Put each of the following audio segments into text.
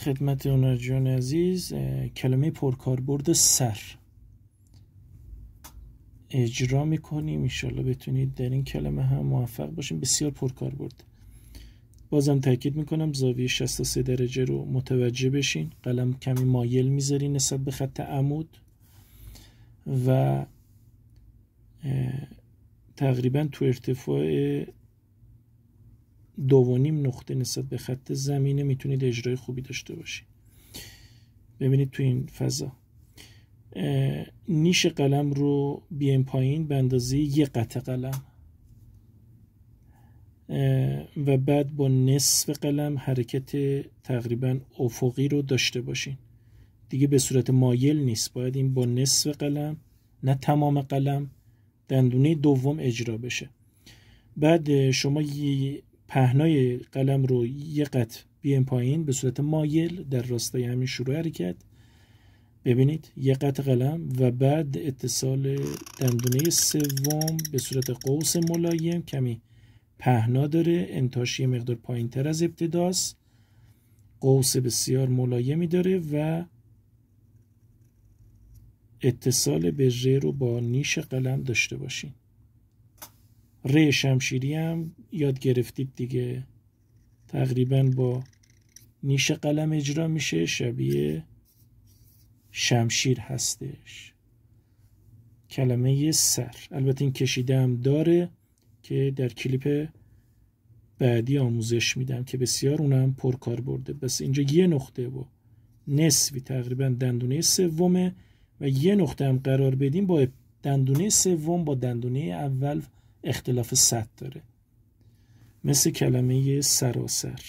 خدمت اونرجان عزیز کلمه پرکاربرد سر اجرا میکنیم. انشالله بتونید در این کلمه هم موفق باشیم. بسیار پرکاربرد. بازم تاکید میکنم زاویه 63 درجه رو متوجه بشین. قلم کمی مایل میذارین نسبت به خط عمود و تقریبا تو ارتفاع 2.5 نقطه نسبت به خط زمینه میتونید اجرای خوبی داشته باشید. ببینید تو این فضا نیش قلم رو بیایم پایین به اندازه 1 قطع قلم و بعد با نصف قلم حرکت تقریبا افقی رو داشته باشین. دیگه به صورت مایل نیست، باید این با نصف قلم نه تمام قلم دندونه دوم اجرا بشه. بعد شما پهنای قلم رو 1 قطع بیایم پایین به صورت مایل در راستای همین شروع حرکت. ببینید 1 قطع قلم و بعد اتصال دندونه سوم به صورت قوس ملایم کمی پهنا داره، انتهاش یه مقدار پایین تر از ابتداست، قوس بسیار ملایمی داره و اتصال به ر رو با نیش قلم داشته باشین. ر شمشیری هم یاد گرفتید دیگه، تقریبا با نیش قلم اجرا میشه، شبیه شمشیر هستش. کلمه سر البته این کشیده هم داره که در کلیپ بعدی آموزش میدم که بسیار اونم پرکار برده. بس اینجا یه نقطه و نصفی تقریبا دندونه سومه و یه نقطه هم قرار بدیم با دندونه سوم با دندونه اول اختلاف سطح داره، مثل کلمه سراسر.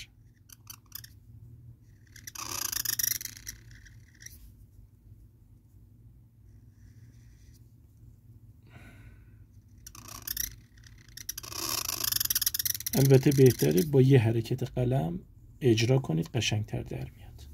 البته بهتره با یه حرکت قلم اجرا کنید، قشنگتر در میاد.